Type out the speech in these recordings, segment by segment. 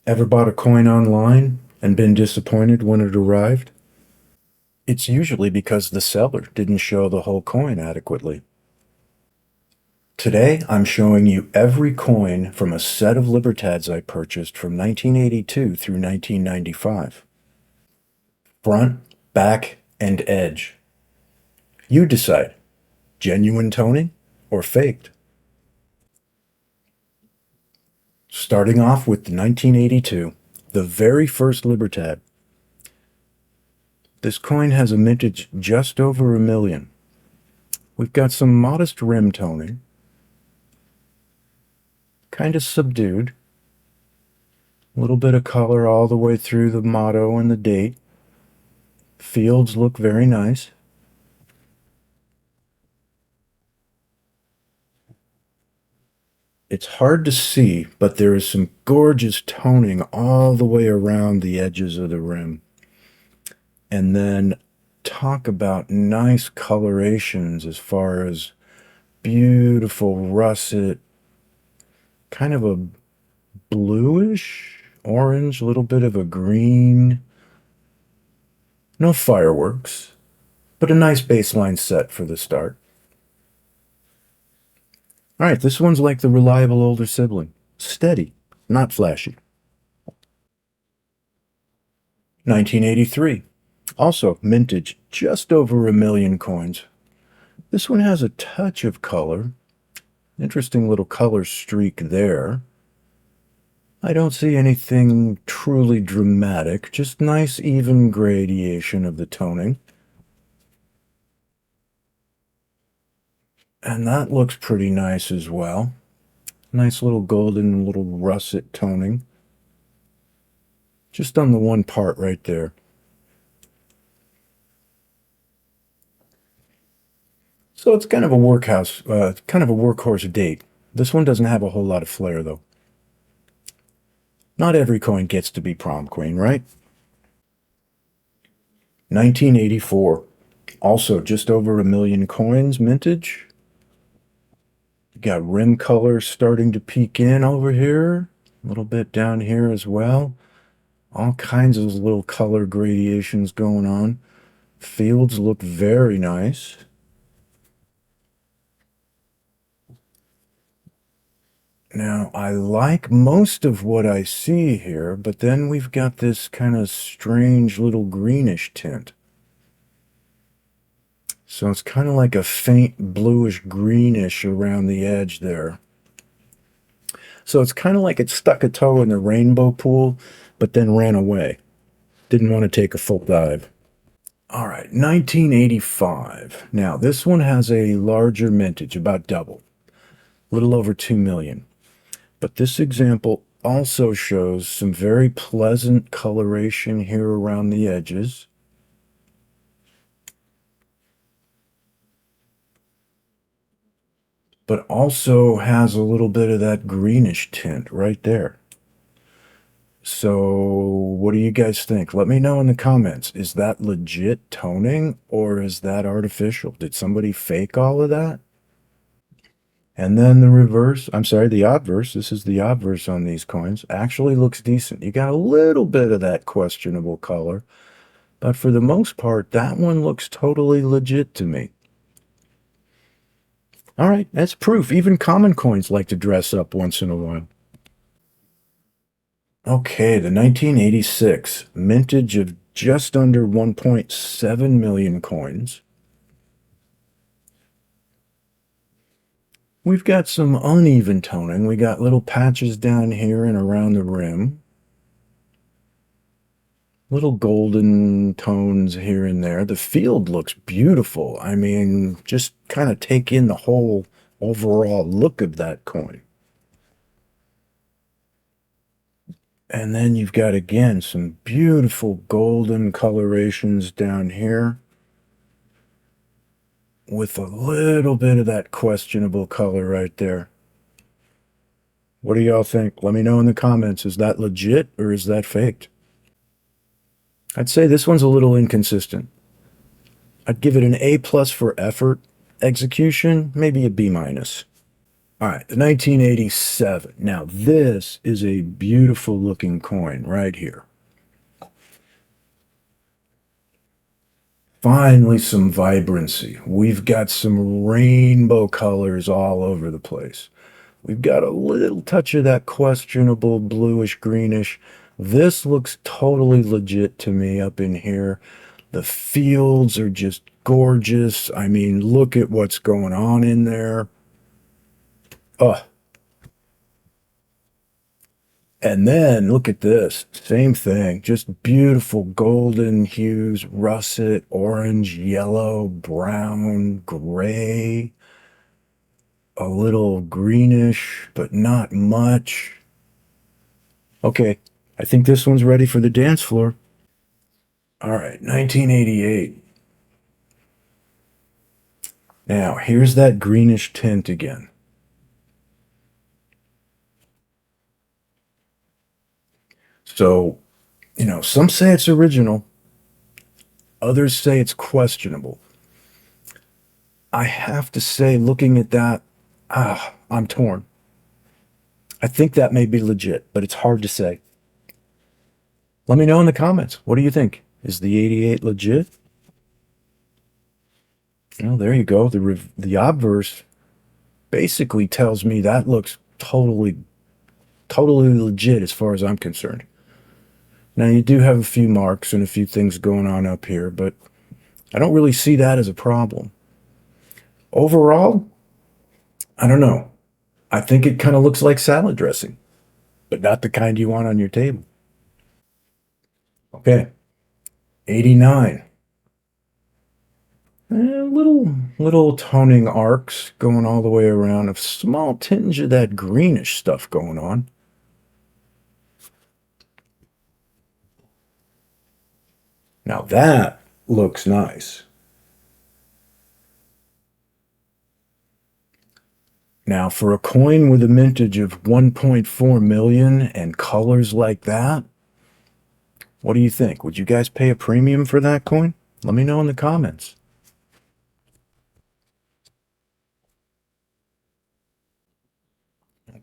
Ever bought a coin online and been disappointed when it arrived? It's usually because the seller didn't show the whole coin adequately. Today, I'm showing you every coin from a set of Libertads I purchased from 1982 through 1995. Front, back, and edge. You decide, genuine toning or faked? Starting off with the 1982, the very first Libertad. This coin has a mintage just over a million. We've got some modest rim toning, kind of subdued. A little bit of color all the way through the motto and the date. Fields look very nice. It's hard to see, but there is some gorgeous toning all the way around the edges of the rim. And then talk about nice colorations as far as beautiful russet, kind of a bluish, orange, a little bit of a green. No fireworks, but a nice baseline set for the start. All right, this one's like the reliable older sibling. Steady, not flashy. 1983. Also, mintage, just over a million coins. This one has a touch of color. Interesting little color streak there. I don't see anything truly dramatic, just nice even gradation of the toning. And that looks pretty nice as well. Nice little golden, little russet toning. Just on the one part right there. So it's kind of a workhorse date. This one doesn't have a whole lot of flair though. Not every coin gets to be prom queen, right? 1984. Also just over a million coins, mintage. Got rim color starting to peek in over here. A little bit down here as well. All kinds of little color gradations going on. Fields look very nice. Now, I like most of what I see here, but then we've got this kind of strange little greenish tint. So it's kind of like a faint bluish greenish around the edge there. So it's kind of like it stuck a toe in the rainbow pool, but then ran away. Didn't want to take a full dive. All right, 1985. Now, this one has a larger mintage, about double, a little over 2 million. But this example also shows some very pleasant coloration here around the edges. But also has a little bit of that greenish tint right there. So what do you guys think? Let me know in the comments. Is that legit toning or is that artificial? Did somebody fake all of that? And then the reverse, I'm sorry, the obverse, this is the obverse on these coins, actually looks decent. You got a little bit of that questionable color, but for the most part, that one looks totally legit to me. All right, that's proof. Even common coins like to dress up once in a while. Okay, the 1986 mintage of just under 1.7 million coins. We've got some uneven toning. We got little patches down here and around the rim. Little golden tones here and there. The field looks beautiful. I mean, just kind of take in the whole overall look of that coin. And then you've got, again, some beautiful golden colorations down here with a little bit of that questionable color right there. What do y'all think? Let me know in the comments. Is that legit or is that faked? I'd say this one's a little inconsistent. I'd give it an A+ for effort. Execution, maybe a B-. All right, the 1987. Now, this is a beautiful looking coin right here. Finally, some vibrancy. We've got some rainbow colors all over the place. We've got a little touch of that questionable bluish greenish. This looks totally legit to me up in here. The fields are just gorgeous. I mean, look at what's going on in there. Oh, and then look at this. Same thing. Just beautiful golden hues, russet, orange, yellow, brown, gray, a little greenish, but not much. Okay, I think this one's ready for the dance floor. All right, 1988. Now, here's that greenish tint again. So, some say it's original, others say it's questionable. I have to say, looking at that, I'm torn. I think that may be legit, but it's hard to say. Let me know in the comments. What do you think? Is the 88 legit? Well, there you go. The obverse basically tells me that looks totally legit as far as I'm concerned. Now you do have a few marks and a few things going on up here, but I don't really see that as a problem. Overall, I don't know. I think it kind of looks like salad dressing, but not the kind you want on your table. Okay, 89. Little toning arcs going all the way around, a small tinge of that greenish stuff going on. Now that looks nice. Now for a coin with a mintage of 1.4 million and colors like that, what do you think? Would you guys pay a premium for that coin? Let me know in the comments.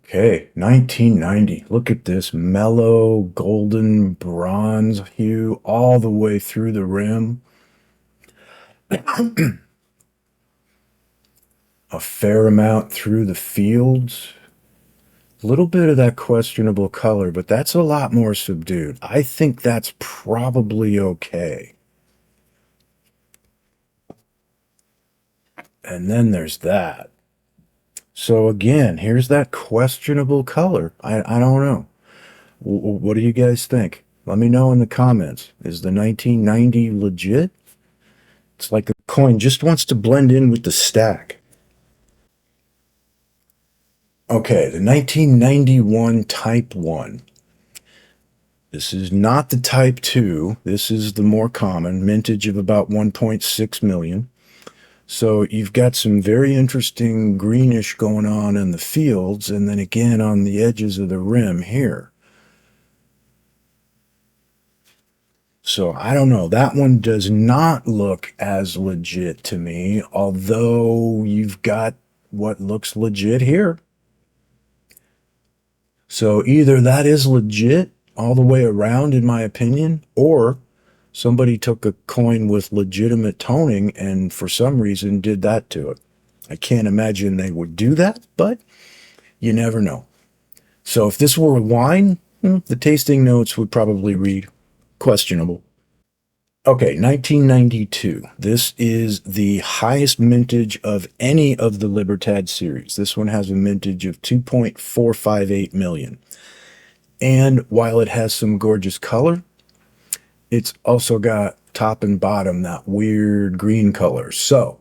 Okay, 1990. Look at this mellow golden bronze hue all the way through the rim. A fair amount through the fields. A little bit of that questionable color, but that's a lot more subdued. I think that's probably okay. And then there's that. So again, here's that questionable color. I don't know. What do you guys think? Let me know in the comments. Is the 1990 legit? It's like the coin just wants to blend in with the stack. Okay, the 1991 Type 1. This is not the Type 2. This is the more common, mintage of about 1.6 million. So you've got some very interesting greenish going on in the fields, and then again on the edges of the rim here. So I don't know. That one does not look as legit to me, although you've got what looks legit here. So either that is legit all the way around, in my opinion, or somebody took a coin with legitimate toning and for some reason did that to it. I can't imagine they would do that, but you never know. So if this were a wine, the tasting notes would probably read questionable. Okay, 1992. This is the highest mintage of any of the Libertad series. This one has a mintage of 2.458 million. And while it has some gorgeous color, it's also got top and bottom that weird green color. So,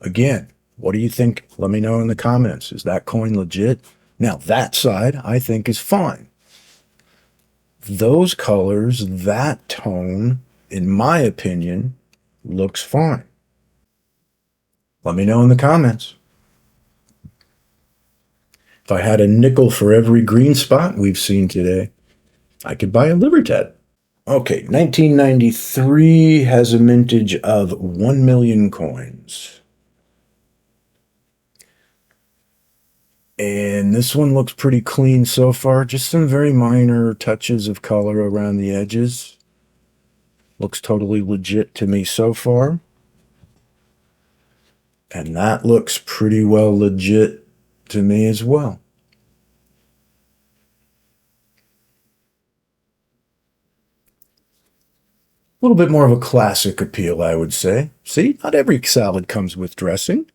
again, what do you think? Let me know in the comments. Is that coin legit? Now, that side I think is fine. Those colors, that tone, in my opinion, looks fine. Let me know in the comments. If I had a nickel for every green spot we've seen today, I could buy a Libertad. Okay, 1993 has a mintage of 1 million coins. And this one looks pretty clean so far. Just some very minor touches of color around the edges. Looks totally legit to me so far. And that looks pretty well legit to me as well. A little bit more of a classic appeal, I would say. See, not every salad comes with dressing.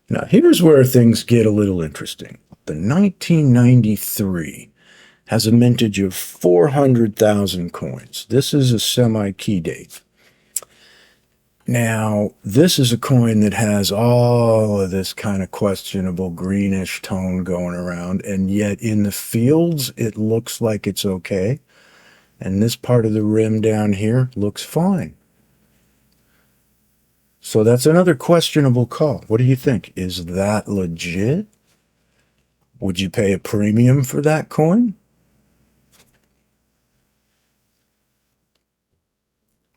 Now, here's where things get a little interesting. The 1993 has a mintage of 400,000 coins. This is a semi-key date. Now, this is a coin that has all of this kind of questionable greenish tone going around, and yet in the fields, it looks like it's okay. And this part of the rim down here looks fine. So that's another questionable call. What do you think? Is that legit? Would you pay a premium for that coin?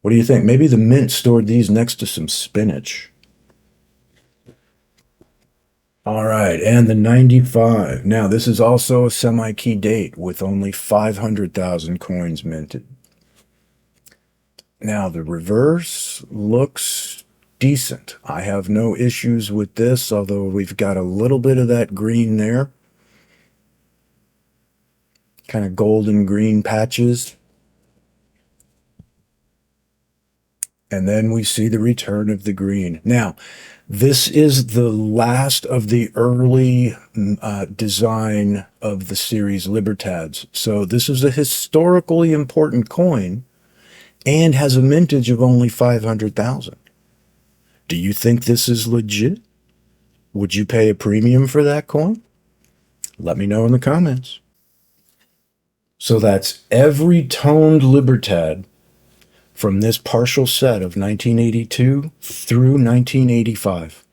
What do you think? Maybe the mint stored these next to some spinach. All right, and the 95. Now, this is also a semi-key date with only 500,000 coins minted. Now, the reverse looks decent. I have no issues with this, although we've got a little bit of that green there. Kind of golden green patches. And then we see the return of the green. Now, this is the last of the early design of the series Libertads. So this is a historically important coin and has a mintage of only 500,000. Do you think this is legit? Would you pay a premium for that coin? Let me know in the comments. So that's every toned Libertad from this partial set of 1982 through 1985.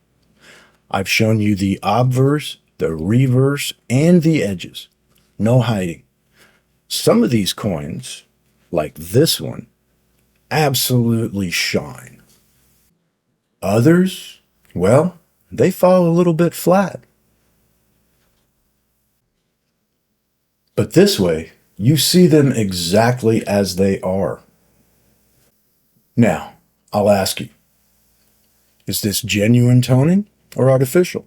I've shown you the obverse, the reverse, and the edges. No hiding. Some of these coins, like this one, absolutely shine. Others, well, they fall a little bit flat. But this way, you see them exactly as they are. Now, I'll ask you, is this genuine toning or artificial?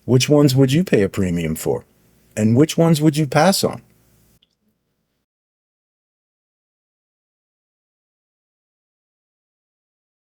Which ones would you pay a premium for? And which ones would you pass on?